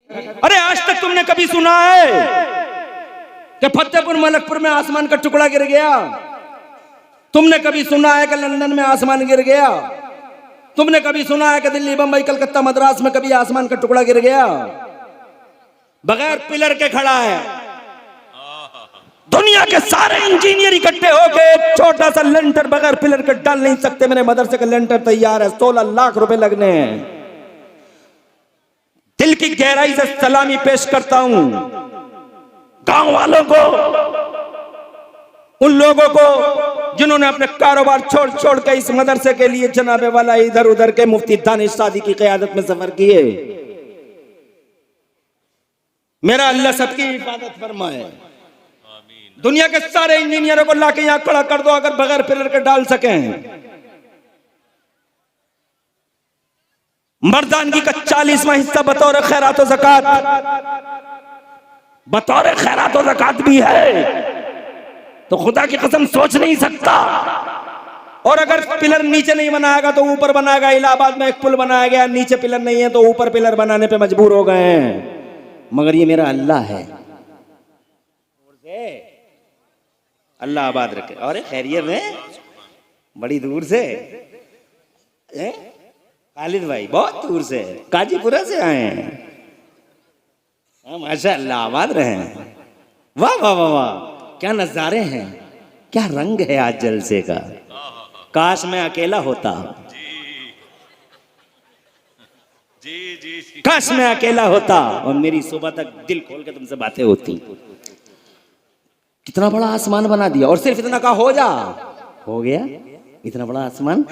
अरे आज तक तुमने कभी सुना है कि फतेहपुर मलकपुर में आसमान का टुकड़ा गिर गया? तुमने कभी सुना है कि लंदन में आसमान गिर गया? तुमने कभी सुना है कि दिल्ली, बंबई, कलकत्ता, मद्रास में कभी आसमान का टुकड़ा गिर गया? बगैर पिलर के खड़ा है। दुनिया के सारे इंजीनियर इकट्ठे होके छोटा सा लेंटर बगैर पिलर के डाल नहीं सकते। मेरे मदरसे का लेंटर तैयार है, 16 लाख रुपए लगने हैं। दिल की गहराई से सलामी पेश करता हूं गांव वालों को, उन लोगों को जिन्होंने अपने कारोबार छोड़ छोड़ के इस मदरसे के लिए जनाबे वाला इधर उधर के मुफ्ती दानिश सादी की क़यादत में सफर किए। मेरा अल्लाह सबकी हिफाजत फरमाए। दुनिया के सारे इंजीनियरों को लाके यहां खड़ा कर दो अगर बगैर पिलर के डाल सकें। मर्दानगी का 40वां हिस्सा बतौर खैरात और ज़कात, बतौर खैरात और ज़कात भी है। तो खुदा की कसम सोच नहीं सकता। और अगर पिलर नीचे नहीं बनाएगा तो ऊपर बनाएगा। इलाहाबाद में एक पुल बनाया गया, नीचे पिलर नहीं है तो ऊपर पिलर बनाने पे मजबूर हो गए हैं। मगर ये मेरा अल्लाह है, अल्लाह आबाद रखे। और खैरियत में बड़ी दूर से खालिद भाई बहुत दूर से काजीपुरा से आए हैं। माशाअल्लाह आबाद रहे हैं। वाह वाह वाह वाह, क्या नजारे हैं, क्या रंग है आज जलसे का। काश मैं अकेला होता, काश मैं अकेला होता और मेरी सुबह तक दिल खोल के तुमसे बातें होती। कितना बड़ा आसमान बना दिया और सिर्फ इतना कहा हो गया इतना बड़ा आसमान।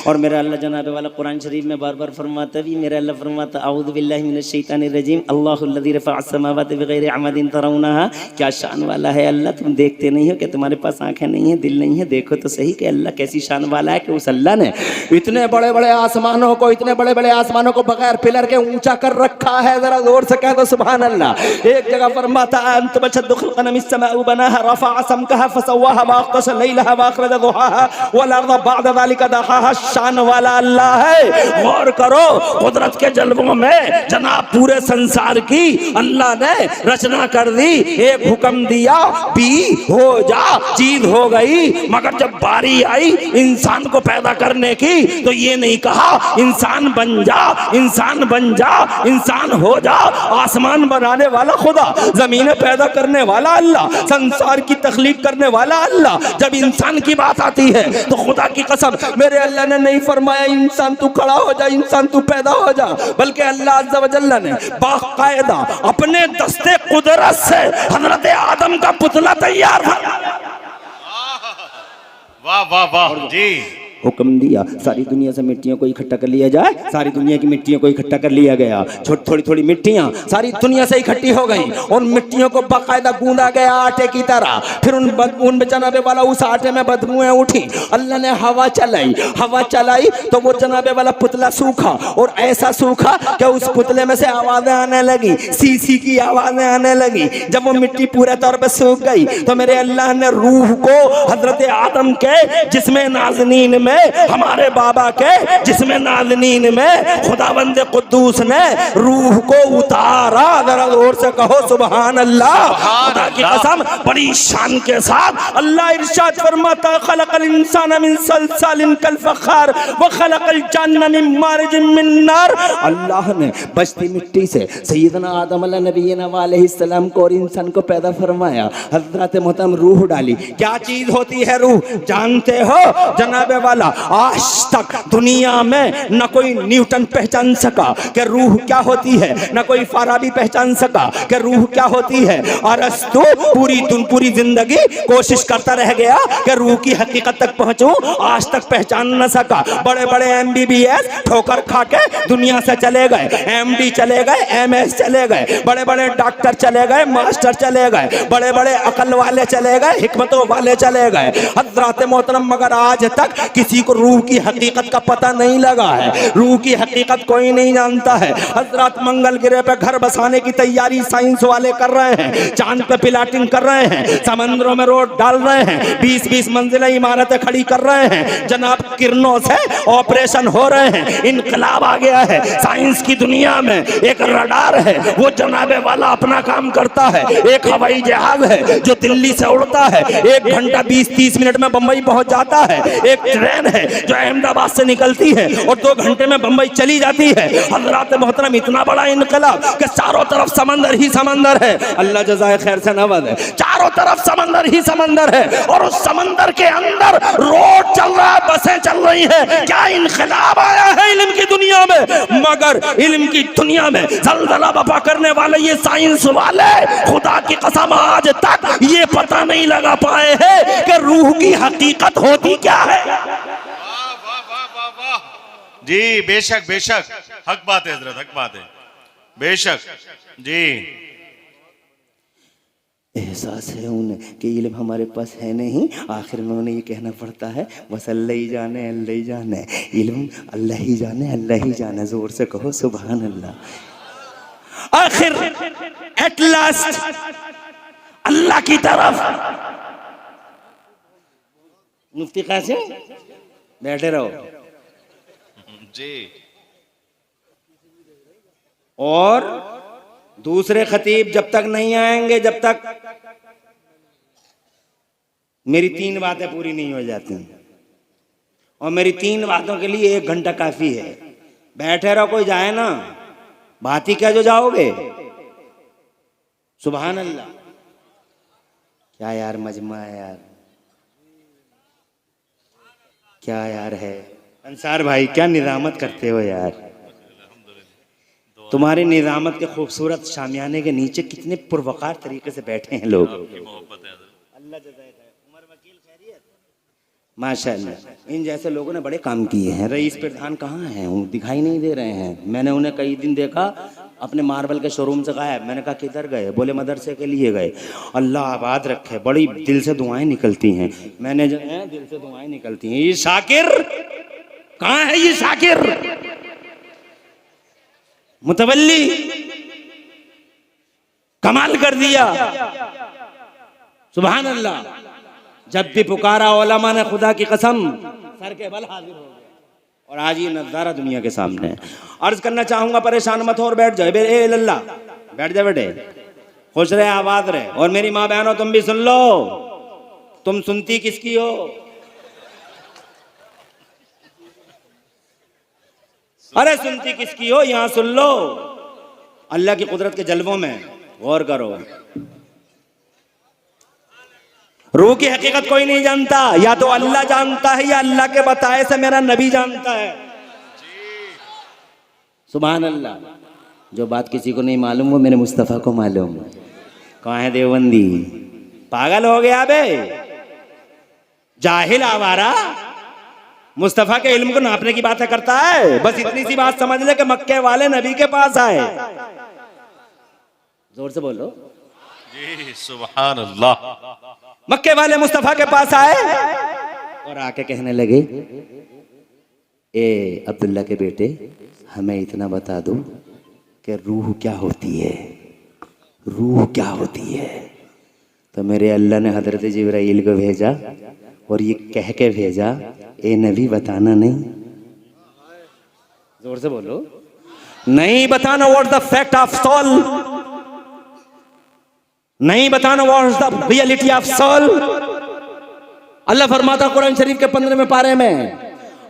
और मेरा अल्लाह जनाबे वाला कुरान शरीफ में बार बार फरमाता भी, मेरा अल्लाह फरमाता औज़ु बिल्लाहि मिनश शैतानिर रजीम, अल्लाहुल्लज़ी रफ़अस समावाति बिग़ैरि अमदिन तरौनहा। क्या शान वाला है अल्लाह, तुम देखते नहीं हो कि तुम्हारे पास आंखें नहीं है, दिल नहीं है? देखो तो सही कि अल्लाह कैसी शान वाला है कि उस अल्लाह ने इतने बड़े बड़े आसमानों को, इतने बड़े बड़े आसमानों को बगैर पिलर के ऊंचा कर रखा है। जरा जोर से कह दो सुभान अल्लाह। एक जगह फरमाता अंतम अशद्दु ख़ल्क़न मिस समाउ बनाहा रफ़अ समकहा फसव्वाहा वअग़तश लैलहा वअख़रज दुहाहा वल अर्ज़ बाद ज़ालिका दहाहा। शान वाला अल्लाह है। गौर करो कुदरत के जलवों में जनाब पूरे संसार की अल्लाह ने रचना कर दी। एक हुक्म दिया भी हो जा, चीज हो गई। मगर जब बारी आई इंसान को पैदा करने की तो ये नहीं कहा इंसान बन जा, इंसान बन जा, इंसान हो जा। आसमान बनाने वाला खुदा, जमीन पैदा करने वाला अल्लाह, संसार की तख्लीक करने वाला अल्लाह। जब इंसान की बात आती है तो खुदा की कसम मेरे अल्लाह ने नहीं फरमाया इंसान तू खड़ा हो जा, इंसान तू पैदा हो जा, बल्कि अल्लाह अज़्ज़ा व जल्ला ने बाकायदा अपने दस्ते कुदरत से हजरत आदम का पुतला तैयार फरमाया। वाह वाह वाह जी। हुक्म दिया सारी दुनिया से मिट्टियों को इकट्ठा कर लिया जाए। सारी दुनिया की मिट्टियों को इकट्ठा कर लिया गया। थोड़ी थोड़ी मिट्टियां सारी दुनिया से इकट्ठी हो गई और मिट्टियों को बाकायदा गूंदा गया आटे की तरह। फिर उन जनाबे वाला उस आटे में बदबूएं उठी। अल्लाह ने हवा चलाई, हवा चलाई तो वो जनाबे वाला पुतला सूखा और ऐसा सूखा कि उस पुतले में से आवाजें आने लगी, सी सी की आवाजें आने लगी। जब वो मिट्टी पूरे तौर पर सूख गई तो मेरे अल्लाह ने रूह को हजरत आदम के जिसमें नाज़नीन में, हमारे बाबा के जिसमें नाज़नीन में खुदावंद कुद्दूस ने रूह को उतारा। जरा जोर से कहो सुभान अल्लाह। खुदा की कसम बड़ी शान के साथ अल्लाह इरशाद फरमाता खलक़ल इंसान मिन सलसालिन कल फ़ख़ार व खलक़ल जन्न मिन मारिजिन मिन नार। अल्लाह ने बचती मिट्टी से सैयदना आदम अला नबीना व अलैहिस्सलाम को और इंसान को पैदा फरमाया। हज़रत मोहतरम रूह डाली। क्या चीज होती है रूह, जानते हो जनाबे वाला? आज तक दुनिया में न कोई न्यूटन पहचान सका कि रूह क्या होती है, न कोई फाराबी पहचान सका कि रूह क्या होती है। अरस्तु पूरी जिंदगी कोशिश करता रह गया कि रूह की हकीकत तक पहुंचूं, आज तक पहचान न सका। बड़े बड़े MBBS ठोकर खा के दुनिया से चले गए, MD चले गए, MS चले गए, बड़े बड़े डॉक्टर चले गए, मास्टर चले गए, बड़े बड़े अकल वाले चले गए, हिकमतों वाले चले गए हज़रात मोहतरम। मगर आज तक किसी को रूह की हकीकत का पता नहीं लगा है। रूह की हकीकत कोई नहीं जानता है। हज़रत मंगल ग्रह पे घर बसाने की तैयारी तैयारी साइंस वाले कर रहे हैं, चांद पे प्लाटिंग कर रहे हैं, समंदरों में रोड डाल रहे हैं, 20-20 मंजिलें इमारतें खड़ी कर रहे हैं जनाब, किरणों से ऑपरेशन हो रहे हैं। इनकलाब आ गया है साइंस की दुनिया में। एक रडार है वो जनाबे वाला अपना काम करता है, एक हवाई जहाज है जो दिल्ली से उड़ता है, 1 घंटा 20-30 मिनट में बंबई पहुंच जाता है, एक ट्रेन है जो अहमदाबाद से निकलती है और 2 घंटे में बंबई चली जाती है। हजरात मोहतरम, इतना बड़ा इनकलाब कि चारों तरफ समंदर ही समंदर है। अल्लाह जज़ाए खैर से नवाज़े। चारों तरफ समंदर ही समंदर है और उस समंदर के अंदर रोड चल रहा है, बसें चल रही हैं। क्या इनकलाब आया है इल्म की दुनिया में। मगर इल्म की दुनिया में जलजला बपा करने वाले ये साइंस वाले, खुदा की कसम आज तक ये पता नहीं लगा पाए हैं कि रूह की हकीकत होती क्या है। जी बेशक बेशक, हक बात है हजरत, हक बात है, बेशक जी। एहसास है उन्हें कि इल्म हमारे पास है नहीं, आखिर में उन्हें ये कहना पड़ता है बस अल्लाह ही जाने, अल्लाह ही जाने, इल्म अल्लाह ही जाने, अल्लाह ही जाने। जोर से कहो सुभान अल्लाह। आखिर एट लास्ट अल्लाह की तरफ। मुफ्ती कासिम बैठे रहो जी। और दूसरे खतीब जब तक नहीं आएंगे, जब तक मेरी 3 बातें पूरी नहीं हो जाती, और मेरी 3 बातों के लिए 1 घंटा काफी है। बैठे रहो, कोई जाए ना, बात ही क्या जो जाओगे। सुभान अल्लाह। क्या यार मजमा है यार, क्या यार है। अंसार भाई क्या निजामत करते हो यार। तुम्हारी निजामत के खूबसूरत शामियाने के नीचे कितने पुरवकार तरीके से बैठे हैं लोग। अल्लाह माशाअल्लाह। इन जैसे लोगों ने बड़े काम किए हैं। रईस प्रधान कहाँ हैं, वो दिखाई नहीं दे रहे हैं। मैंने उन्हें कई दिन देखा अपने मार्बल के शोरूम से गायब। मैंने कहा किधर गए, बोले मदरसे के लिए गए। अल्लाह आबाद रखे, बड़ी दिल से दुआएं निकलती हैं। मैंने जो है दिल से दुआएं निकलती हैं। ये शाकिर कहाँ है, ये शाकिर मुतवल्ली कमाल कर दिया। सुभान अल्लाह। जब भी पुकारा उलमा ने खुदा की कसम सर के बल हाजिर हो गए, और आज ये नजारा दुनिया के सामने है। अर्ज करना चाहूंगा, परेशान मत हो और बैठ जाए। ए लल्ला बैठ जा बेटे, खुश रहे आबाद रहे। और मेरी माँ बहनों तुम भी सुन लो, तुम सुनती किसकी हो। अरे सुनती किसकी हो, यहां सुन लो। अल्लाह की कुदरत के जलवों में गौर करो। रूह की हकीकत कोई नहीं जानता, या तो अल्लाह जानता है या अल्लाह के बताए से मेरा नबी जानता है। सुभान अल्लाह। जो बात किसी को नहीं मालूम वो मेरे मुस्तफ़ा को मालूम। कहाँ है देवबंदी, पागल हो गया बे, जाहिल आवारा। मुस्तफ़ा के इल्म को नापने की बातें करता है। बस इतनी सी बात समझ ले कि मक्के वाले नबी के पास आए। जोर से बोलो जी सुभान अल्लाह। मक्के वाले मुस्तफ़ा के पास आए और आके कहने लगे, ए अब्दुल्ला के बेटे, हमें इतना बता दो कि रूह क्या होती है, रूह क्या होती है। तो मेरे अल्लाह ने हजरत जिब्राइल को भेजा और ये कह के भेजा, ए नबी बताना नहीं। जोर से बोलो, नहीं बताना what the fact of soul, नहीं बताना what the reality of soul. Allah फरमाता कुरान शरीफ के 15वें पारे में,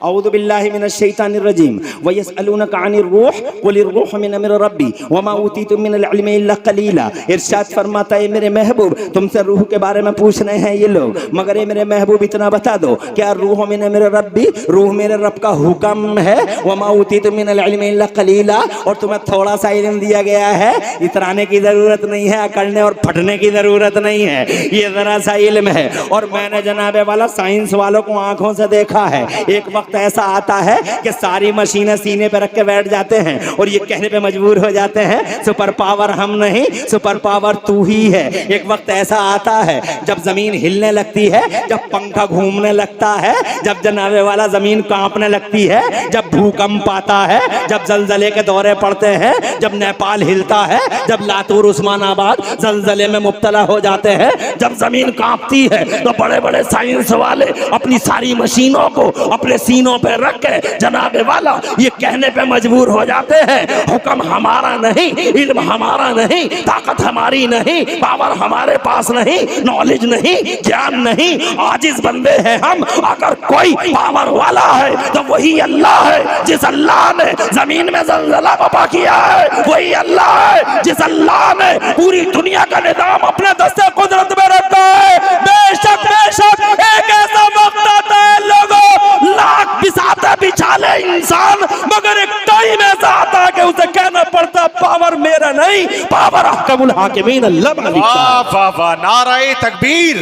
औज़ु बिल्लाहि मिनश शैतानिर रजीम व यसअलूनका अनिर रूह कुलिर रूह मिन अम्रि रब्बी व मा ऊतीतुम मिनल इल्मि इल्ला कलीला। इरशाद फरमाता है मेरे महबूब, तुमसे रूह के बारे में पूछ रहे हैं ये लोग, मगर ये मेरे महबूब इतना बता दो, क्या रूह मिन अम्रि रब्बी, रूह मेरे रब का हुक्म है, व मा ऊतीतुम मिनल इल्मि इल्ला कलीला, और तुम्हें थोड़ा सा इल्म दिया गया है। इतराने की जरूरत नहीं है, अकड़ने और फटने की जरूरत नहीं है, ये जरा सा इल्म है। और मैंने जनाबे वाला साइंस वालों को आंखों से देखा है। एक वक्त वक्त ऐसा आता है कि सारी मशीनें सीने पे रख के बैठ जाते हैं और ये कहने पे मजबूर हो जाते हैं सुपर पावर हम नहीं, सुपर पावर तू ही है। एक वक्त ऐसा आता है जब जमीन हिलने लगती है, जब पंखा घूमने लगता है, जब जनाबे वाला जमीन कांपने लगती है, जब भूकंप आता है, जब जलजले के दौरे पड़ते हैं, जब नेपाल हिलता है, जब लातूर उस्मानाबाद जलजले में मुब्तला हो जाते हैं, जब जमीन कांपती है तो बड़े बड़े साइंस वाले अपनी सारी मशीनों को अपने सीनों पे रख के जनाबे वाला ये कहने पे मजबूर हो जाते हैं हुक्म हमारा नहीं, इल्म हमारा नहीं, ताकत हमारी नहीं, पावर हमारे पास नहीं, नॉलेज नहीं, ज्ञान नहीं, आजिज बंदे हैं हम। अगर कोई पावर वाला है तो वही अल्लाह है। जिस अल्लाह ने जमीन में जलजला बपा किया है वही अल्लाह है। जिस अल्लाह ने पूरी दुनिया का निजाम अपने दस्ते कुदरत में रखा है। बेशक बेशक एक ऐसा वक्त आता है लोगों लाख बिसाते बिछाले इंसान, मगर एक टाइम ऐसा आता है कि उसे कहना पड़ता पावर मेरा नहीं, पावर अहकमुल हाकिमीन अल्लाह मालिक का। वाह वाह वाह, नाराए तकबीर।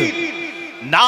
ना